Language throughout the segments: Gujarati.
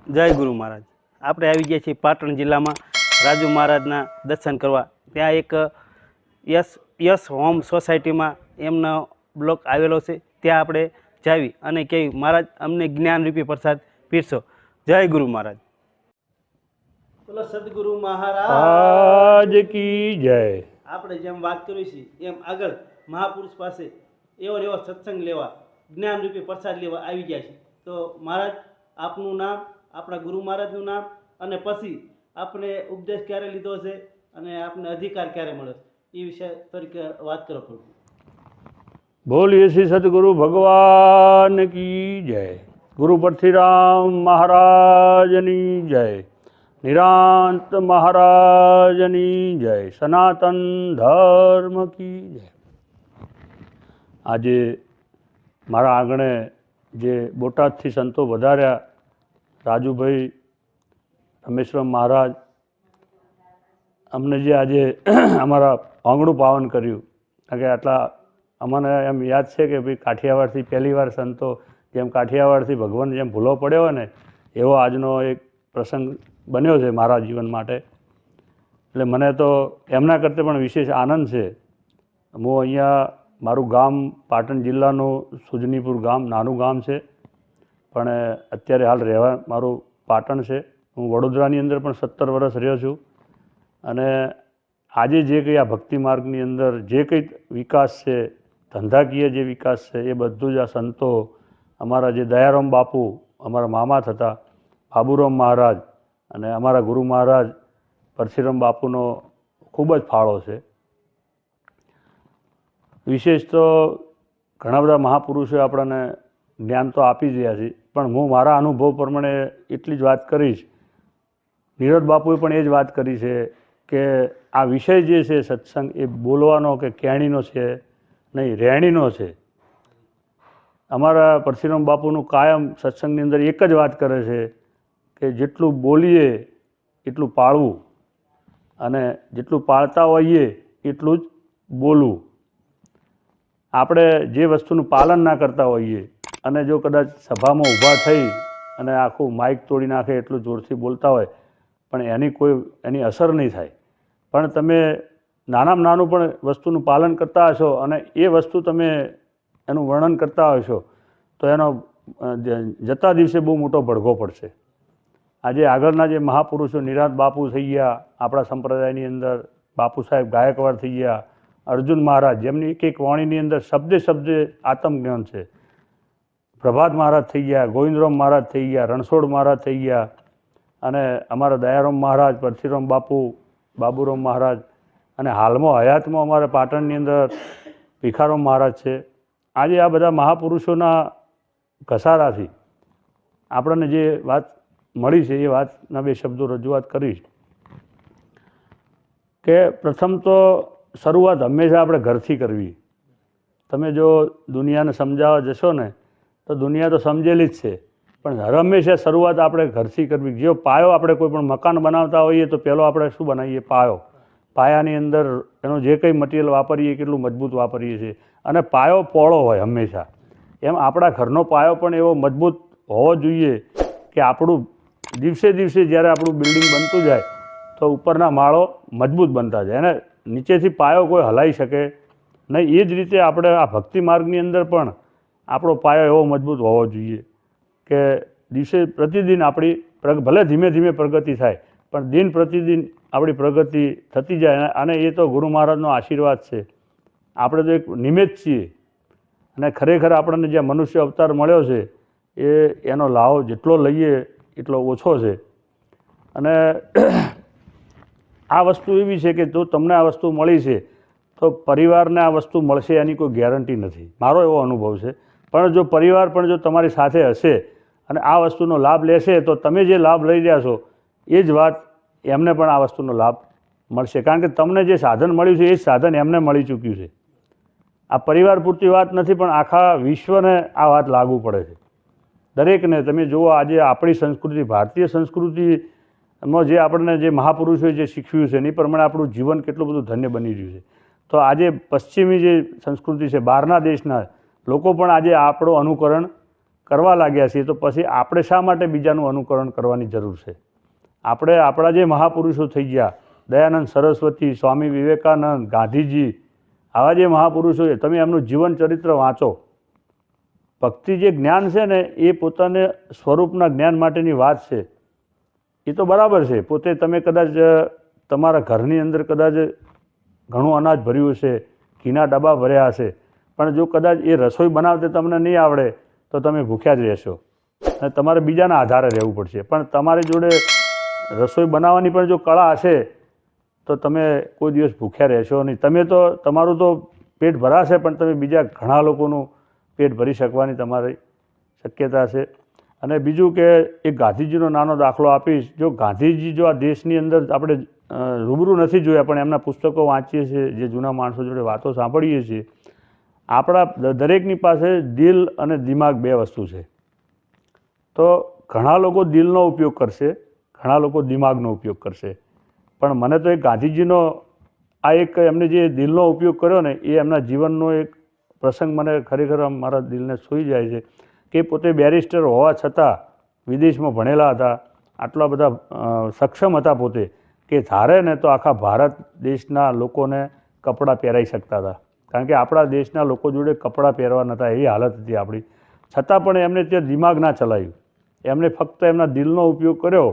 જય ગુરુ મહારાજ. આપણે આવી ગયા છીએ પાટણ જિલ્લામાં રાજુ મહારાજના દર્શન કરવા. ત્યાં એક યસ યસ હોમ સોસાયટીમાં એમનો બ્લોક આવેલો છે. ત્યાં આપણે જાવી અને કહેવી મહારાજ અમને જ્ઞાનરૂપી પ્રસાદ પીરસો. જય ગુરુ મહારાજ. બોલો સદગુરુ મહારાજ કી જય. આપણે જેમ વાત કરી છે એમ આગળ મહાપુરુષ પાસે એવો એવો સત્સંગ લેવા જ્ઞાનરૂપી પ્રસાદ લેવા આવી ગયા છે. તો મહારાજ આપનું નામ, આપણા ગુરુ મહારાજનું નામ અને પછી આપણે ઉપદેશ ક્યારે લીધો છે અને આપને અધિકાર ક્યારે મળ્યો એ વિશે તરીકે વાત કરો. બોલીએ શ્રી સદગુરુ ભગવાન કી જય. ગુરુ પરથીરામ મહારાજની જય. નિરાંત મહારાજની જય. સનાતન ધર્મ કી જય. આજે મારા આંગણે જે બોટાદથી સંતો વધાર્યા, રાજુભાઈ, રમેશરામ મહારાજ, અમને જે આજે અમારા આંગણું પાવન કર્યું. કારણ કે આટલા અમને એમ યાદ છે કે ભાઈ કાઠિયાવાડથી પહેલી વાર સંતો જેમ કાઠિયાવાડથી ભગવાન જેમ ભૂલો પડ્યો હોય ને એવો આજનો એક પ્રસંગ બન્યો છે મારા જીવન માટે. એટલે મને તો એમના કરતાં પણ વિશેષ આનંદ છે. હું અહીંયા મારું ગામ પાટણ જિલ્લાનું સુજનીપુર ગામ નાનું ગામ છે, પણ અત્યારે હાલ રહેવા મારું પાટણ છે. હું વડોદરાની અંદર પણ 17 વર્ષ રહ્યો છું. અને આજે જે કંઈ આ ભક્તિ માર્ગની અંદર જે કંઈ વિકાસ છે, ધંધાકીય જે વિકાસ છે, એ બધું જ આ સંતો, અમારા જે દયારામ બાપુ અમારા મામા થતા, બાબુરામ મહારાજ અને અમારા ગુરુ મહારાજ પરશુરામ બાપુનો ખૂબ જ ફાળો છે. વિશેષ તો ઘણા બધા મહાપુરુષોએ આપણને જ્ઞાન તો આપી જ રહ્યા છે, પણ હું મારા અનુભવ પ્રમાણે એટલી જ વાત કરીશ. નીરદ બાપુએ પણ એ જ વાત કરી છે કે આ વિષય જે છે સત્સંગ એ બોલવાનો કે કહેણીનો છે નહીં, રહેણીનો છે. અમારા પરશુરામ બાપુનું કાયમ સત્સંગની અંદર એક જ વાત કરે છે કે જેટલું બોલીએ એટલું પાળવું અને જેટલું પાળતા હોઈએ એટલું જ બોલવું. આપણે જે વસ્તુનું પાલન ના કરતા હોઈએ અને જો કદાચ સભામાં ઊભા થઈ અને આખું માઇક તોડી નાખે એટલું જોરથી બોલતા હોય પણ એની અસર નહીં થાય. પણ તમે નાનામાં નાનું પણ વસ્તુનું પાલન કરતા હશો અને એ વસ્તુ તમે એનું વર્ણન કરતા હશો તો એનો જતા દિવસે બહુ મોટો ભડકો પડશે. આજે આગળના જે મહાપુરુષો નિરાંત બાપુ થઈ ગયા આપણા સંપ્રદાયની અંદર, બાપુ સાહેબ ગાયકવાડ થઈ ગયા, અર્જુન મહારાજ જેમની એક એક વાણીની અંદર શબ્દે શબ્દે આત્મજ્ઞાન છે, પ્રભાત મહારાજ થઈ ગયા, ગોવિંદરામ મહારાજ થઈ ગયા, રણછોડ મહારાજ થઈ ગયા, અને અમારા દયારામ મહારાજ, પરશુરામ બાપુ, બાબુરામ મહારાજ, અને હાલમાં હયાતમાં અમારા પાટણની અંદર ભીખારામ મહારાજ છે. આજે આ બધા મહાપુરુષોના ઘસારાથી આપણને જે વાત મળી છે એ વાતના બે શબ્દો રજૂઆત કરીશ. કે પ્રથમ તો શરૂઆત હંમેશા આપણે ઘરથી કરવી. તમે જો દુનિયાને સમજાવવા જશો ને તો દુનિયા તો સમજેલી જ છે, પણ હંમેશા શરૂઆત આપણે ઘરથી કરવી. જો પાયો આપણે કોઈ પણ મકાન બનાવતા હોઈએ તો પહેલો આપણે શું બનાવીએ? પાયો. પાયાની અંદર એનો જે કંઈ મટીરિયલ વાપરીએ કેટલું મજબૂત વાપરીએ છીએ, અને પાયો પહોળો હોય હંમેશા. એમ આપણા ઘરનો પાયો પણ એવો મજબૂત હોવો જોઈએ કે આપણું દિવસે દિવસે જ્યારે આપણું બિલ્ડિંગ બનતું જાય તો ઉપરના માળો મજબૂત બનતા જાય અને નીચેથી પાયો કોઈ હલાવી શકે નહીં. એ જ રીતે આપણે આ ભક્તિ માર્ગની અંદર પણ આપણો પાયો એવો મજબૂત હોવો જોઈએ કે દિવસે પ્રતિદિન આપણી ભલે ધીમે ધીમે પ્રગતિ થાય પણ દિન પ્રતિદિન આપણી પ્રગતિ થતી જાય. અને એ તો ગુરુ મહારાજનો આશીર્વાદ છે. આપણે તો એક નિમિત્ત છીએ અને ખરેખર આપણને જે મનુષ્ય અવતાર મળ્યો છે એનો લાભ જેટલો લઈએ એટલો ઓછો છે. અને આ વસ્તુ એવી છે કે જો તમને આ વસ્તુ મળી છે તો પરિવારને આ વસ્તુ મળશે એની કોઈ ગેરંટી નથી. મારો એવો અનુભવ છે. પણ જો પરિવાર પણ જો તમારી સાથે હશે અને આ વસ્તુનો લાભ લેશે તો તમે જે લાભ લઈ રહ્યા છો એ જ વાત એમને પણ આ વસ્તુનો લાભ મળશે. કારણ કે તમને જે સાધન મળ્યું છે એ જ સાધન એમને મળી ચૂક્યું છે. આ પરિવાર પૂરતી વાત નથી, પણ આખા વિશ્વને આ વાત લાગુ પડે છે. દરેકને તમે જુઓ, આજે આપણી સંસ્કૃતિ, ભારતીય સંસ્કૃતિમાં જે આપણને જે મહાપુરુષોએ જે શીખવ્યું છે એની પ્રમાણે આપણું જીવન કેટલું બધું ધન્ય બની રહ્યું છે. તો આજે પશ્ચિમી જે સંસ્કૃતિ છે, બહારના દેશના લોકો પણ આજે આપણું અનુકરણ કરવા લાગ્યા છીએ તો પછી આપણે શા માટે બીજાનું અનુકરણ કરવાની જરૂર છે? આપણે આપણા જે મહાપુરુષો થઈ ગયા, દયાનંદ સરસ્વતી, સ્વામી વિવેકાનંદ, ગાંધીજી, આવા જે મહાપુરુષો છે, તમે એમનું જીવન ચરિત્ર વાંચો. ભક્તિ જે જ્ઞાન છે ને એ પોતાને સ્વરૂપના જ્ઞાન માટેની વાત છે. એ તો બરાબર છે, પોતે તમે કદાચ તમારા ઘરની અંદર કદાચ ઘણું અનાજ ભર્યું છે, ઘીના ડબ્બા ભર્યા હશે, પણ જો કદાચ એ રસોઈ બનાવતે તમને નહીં આવડે તો તમે ભૂખ્યા જ રહેશો અને તમારે બીજાના આધારે રહેવું પડશે. પણ તમારી જોડે રસોઈ બનાવવાની પણ જો કળા હશે તો તમે કોઈ દિવસ ભૂખ્યા રહેશો નહીં. તમે તો તમારું તો પેટ ભરાશે પણ તમે બીજા ઘણા લોકોનું પેટ ભરી શકવાની તમારી શક્યતા છે. અને બીજું કે એક ગાંધીજીનો નાનો દાખલો આપીશ. જો ગાંધીજી જો આ દેશની અંદર આપણે રૂબરૂ નથી જોયા પણ એમના પુસ્તકો વાંચીએ છીએ, જે જૂના માણસો જોડે વાતો સાંભળીએ છીએ, આપણા દરેકની પાસે દિલ અને દિમાગ બે વસ્તુ છે. તો ઘણા લોકો દિલનો ઉપયોગ કરશે, ઘણા લોકો દિમાગનો ઉપયોગ કરશે. પણ મને તો એક ગાંધીજીનો આ એક એમને જે દિલનો ઉપયોગ કર્યો ને એ એમના જીવનનો એક પ્રસંગ મને ખરેખર મારા દિલને છૂઈ જાય છે કે પોતે બેરિસ્ટર હોવા છતાં વિદેશમાં ભણેલા હતા, આટલા બધા સક્ષમ હતા પોતે કે ધારે ને તો આખા ભારત દેશના લોકોને કપડાં પહેરાવી શકતા હતા. કારણ કે આપણા દેશના લોકો જોડે કપડાં પહેરવા નહોતા, એવી હાલત હતી આપણી. છતાં પણ એમને ત્યાં દિમાગ ના ચલાવ્યું, એમને ફક્ત એમના દિલનો ઉપયોગ કર્યો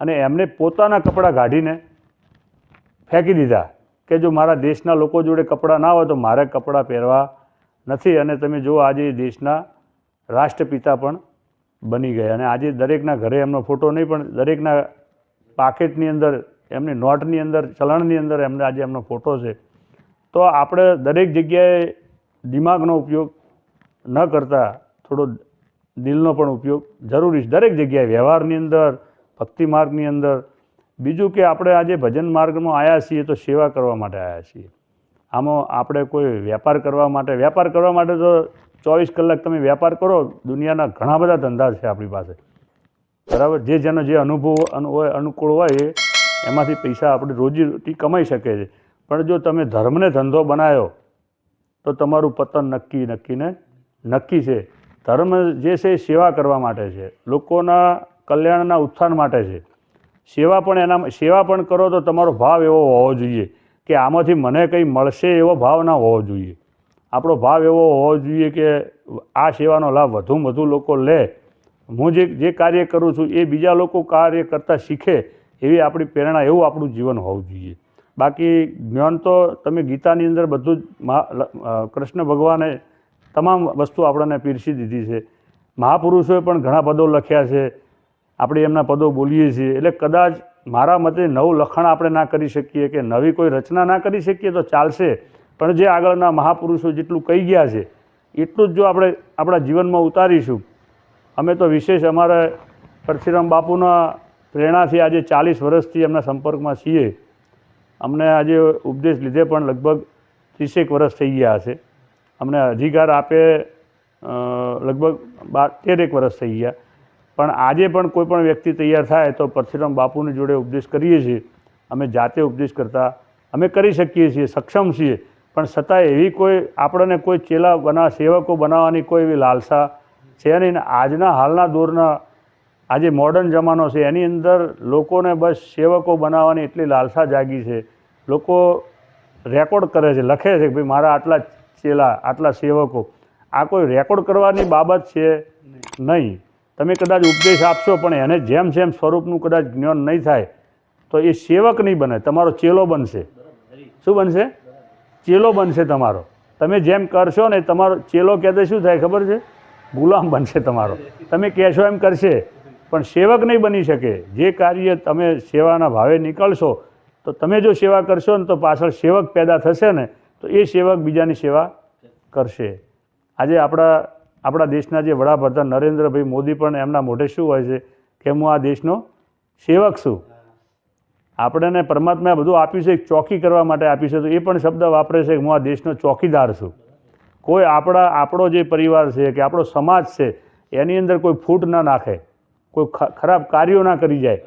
અને એમને પોતાના કપડાં કાઢીને ફેંકી દીધા કે જો મારા દેશના લોકો જોડે કપડાં ના હોય તો મારે કપડાં પહેરવા નથી. અને તમે જુઓ આજે દેશના રાષ્ટ્રપિતા પણ બની ગયા અને આજે દરેકના ઘરે એમનો ફોટો નહીં પણ દરેકના પાકેટની અંદર, એમની નોટની અંદર, ચલણની અંદર એમને આજે એમનો ફોટો છે. તો આપણે દરેક જગ્યાએ દિમાગનો ઉપયોગ ન કરતા થોડો દિલનો પણ ઉપયોગ જરૂરી છે દરેક જગ્યાએ, વ્યવહારની અંદર, ભક્તિ માર્ગની અંદર. બીજું કે આપણે આજે ભજન માર્ગમાં આવ્યા છીએ તો સેવા કરવા માટે આવ્યા છીએ. આમાં આપણે કોઈ વેપાર કરવા માટે તો 24 કલાક તમે વેપાર કરો, દુનિયાના ઘણા બધા ધંધા છે આપણી પાસે, બરાબર. જેનો જે અનુભવ હોય, અનુકૂળ હોય એમાંથી પૈસા આપણે રોજીરોટી કમાઈ શકે છે. પણ જો તમે ધર્મને ધંધો બનાવ્યો તો તમારું પતન નક્કી છે. ધર્મ જે છે એ સેવા કરવા માટે છે, લોકોના કલ્યાણના ઉત્થાન માટે છે. સેવા પણ કરો તો તમારો ભાવ એવો હોવો જોઈએ કે આમાંથી મને કંઈ મળશે એવો ભાવ ના હોવો જોઈએ. આપણો ભાવ એવો હોવો જોઈએ કે આ સેવાનો લાભ વધુમાં વધુ લોકો લે, હું જે કાર્ય કરું છું એ બીજા લોકો કાર્ય કરતાં શીખે એવી આપણી પ્રેરણા, એવું આપણું જીવન હોવું જોઈએ. બાકી જ્ઞાન તો તમે ગીતાની અંદર બધું જ કૃષ્ણ ભગવાને તમામ વસ્તુ આપણને પીરસી દીધી છે. મહાપુરુષોએ પણ ઘણા પદો લખ્યા છે, આપણે એમના પદો બોલીએ છીએ. એટલે કદાચ મારા મતે નવું લખાણ આપણે ના કરી શકીએ કે નવી કોઈ રચના ના કરી શકીએ તો ચાલશે, પણ જે આગળના મહાપુરુષો જેટલું કહી ગયા છે એટલું જ જો આપણે આપણા જીવનમાં ઉતારીશું. અમે તો વિશેષ અમારા પરશુરામ બાપુના પ્રેરણાથી આજે 40 વર્ષથી એમના સંપર્કમાં છીએ. અમને આજે ઉપદેશ લીધે પણ લગભગ 30 વર્ષ થઈ ગયા હશે. અમને અધિકાર આપે લગભગ 13 વર્ષ થઈ ગયા. પણ આજે પણ કોઈ પણ વ્યક્તિ તૈયાર થાય તો પરશુરામ બાપુની જોડે ઉપદેશ કરીએ છીએ. અમે જાતે ઉપદેશ કરતા અમે કરી શકીએ છીએ, સક્ષમ છીએ, પણ છતાં એવી કોઈ આપણને કોઈ સેવકો બનાવવાની કોઈ એવી લાલસા છે નહીં. આજના હાલના દોરના આજે મોડર્ન જમાનો છે એની અંદર લોકોને બસ સેવકો બનાવવાની એટલી લાલસા જાગી છે. લોકો રેકોર્ડ કરે છે, લખે છે કે ભાઈ મારા આટલા ચેલા, આટલા સેવકો. આ કોઈ રેકોર્ડ કરવાની બાબત છે નહીં. તમે કદાચ ઉપદેશ આપશો પણ એને જેમ સ્વરૂપનું કદાચ જ્ઞાન નહીં થાય તો એ સેવક નહીં બને, તમારો ચેલો બનશે. શું બનશે? ચેલો બનશે તમારો. તમે જેમ કરશો ને તમારો ચેલો કહેતા શું થાય ખબર છે? ગુલામ બનશે તમારો. તમે કહેશો એમ કરશે પણ સેવક નહીં બની શકે. જે કાર્ય તમે સેવાના ભાવે નીકળશો તો તમે જો સેવા કરશો ને તો પાછળ સેવક પેદા થશે ને તો એ સેવક બીજાની સેવા કરશે. આજે આપણા દેશના જે વડાપ્રધાન નરેન્દ્રભાઈ મોદી પણ એમના મોઢે શું હોય છે કે હું આ દેશનો સેવક છું. આપણને પરમાત્માએ બધું આપ્યું છે, ચોકી કરવા માટે આપ્યું છે, તો એ પણ શબ્દ વાપરે છે કે હું આ દેશનો ચોકીદાર છું. કોઈ આપણો જે પરિવાર છે કે આપણો સમાજ છે એની અંદર કોઈ ફૂટ ના નાખે, કોઈ ખરાબ કાર્યો ના કરી જાય.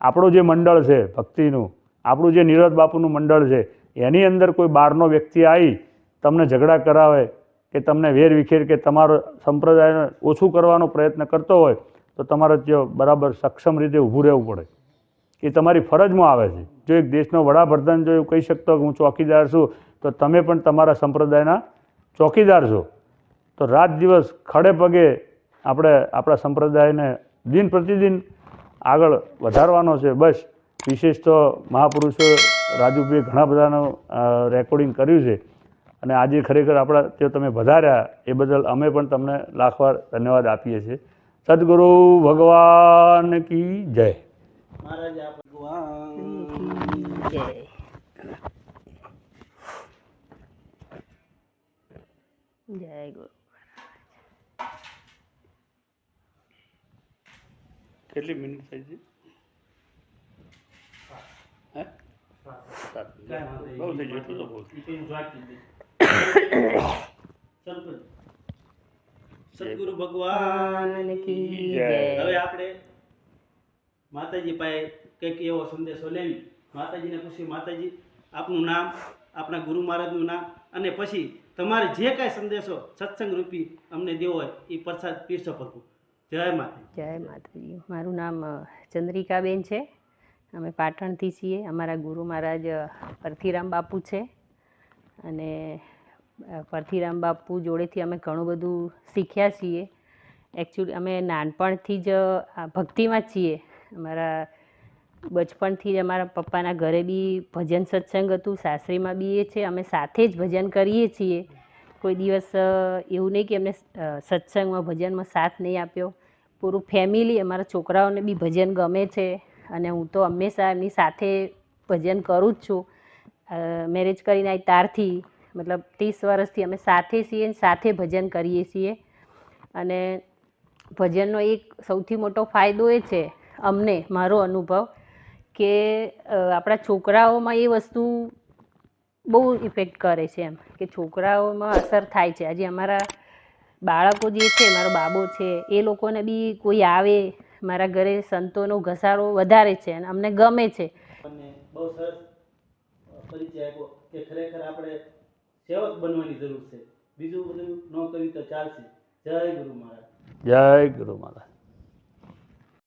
આપણું જે મંડળ છે ભક્તિનું, આપણું જે નિરદ બાપુનું મંડળ છે એની અંદર કોઈ બહારનો વ્યક્તિ આવી તમને ઝઘડા કરાવે કે તમને વેરવિખેર કે તમારો સંપ્રદાયને ઓછું કરવાનો પ્રયત્ન કરતો હોય તો તમારે ત્યાં બરાબર સક્ષમ રીતે ઊભું રહેવું પડે. એ તમારી ફરજમાં આવે છે. જો એક દેશનો વડાપ્રધાન જો એવું કહી શકતો કે હું ચોકીદાર છું તો તમે પણ તમારા સંપ્રદાયના ચોકીદાર છો. તો રાત દિવસ ખડે પગે આપણે આપણા સંપ્રદાયને દિન પ્રતિદિન આગળ વધારવાનો છે. બસ વિશેષ તો મહાપુરુષો રાજુભાઈએ ઘણા બધાનું રેકોર્ડિંગ કર્યું છે અને આજે ખરેખર આપણા તે તમે વધાર્યા એ બદલ અમે પણ તમને લાખવાર ધન્યવાદ આપીએ છીએ. સદગુરુ ભગવાન કી જય. મહારાજા ભગવાન જય. જય ગુરુ. કેટલી મિનિટ થઈ છે? હે? બહુ થઈ ગયું એટલું તો બહુ. સદગુરુ ભગવાન કી જય. જય. હવે આપણે માતાજી પાસે કંઈક એવો સંદેશો લેવી. માતાજીને પૂછ્યું, માતાજી આપનું નામ, આપણા ગુરુ મહારાજનું નામ, અને પછી તમારે જે કાંઈ સંદેશો સત્સંગ રૂપી અમને દેવો હોય એ પ્રસાદ પીરસો પ્રભુ. જય માતા. જય માતાજી. મારું નામ ચંદ્રિકાબેન છે. અમે પાટણથી છીએ. અમારા ગુરુ મહારાજ પરથીરામ બાપુ છે અને પરથીરામ બાપુ જોડેથી અમે ઘણું બધું શીખ્યા છીએ. એકચ્યુઅલી અમે નાનપણથી જ ભક્તિમાં જ છીએ. અમારા બચપણથી જ અમારા પપ્પાના ઘરે બી ભજન સત્સંગ હતું, સાસરીમાં બી એ છે. અમે સાથે જ ભજન કરીએ છીએ. કોઈ દિવસ એવું નહીં કે એમને સત્સંગમાં ભજનમાં સાથ નહીં આપ્યો. પૂરું ફેમિલી, અમારા છોકરાઓને બી ભજન ગમે છે અને હું તો હંમેશા એમની સાથે ભજન કરું જ છું. મેરેજ કરીને આવી ત્યારથી મતલબ 30 વર્ષથી અમે સાથે છીએ અને સાથે ભજન કરીએ છીએ. અને ભજનનો એક સૌથી મોટો ફાયદો એ છે અમને, મારો અનુભવ, કે આપણા છોકરાઓમાં એ વસ્તુ બહુ ઇફેક્ટ કરે છે. એમ કે છોકરાઓમાં અસર થાય છે. આજે અમારા બાળકો જે છે, મારો બાબો છે, એ લોકોને બી કોઈ આવે મારા ઘરે, સંતોનો ઘસારો વધારે છે અને અમને ગમે છે. અને બહુ સરસ પરિચય આપ્યો કે ખરેખર આપણે સેવક બનવાની જરૂર છે. બીજું બધું ન કર્યું તો ચાલશે. જય ગુરુ મહારાજ. જય ગુરુ મહારાજ.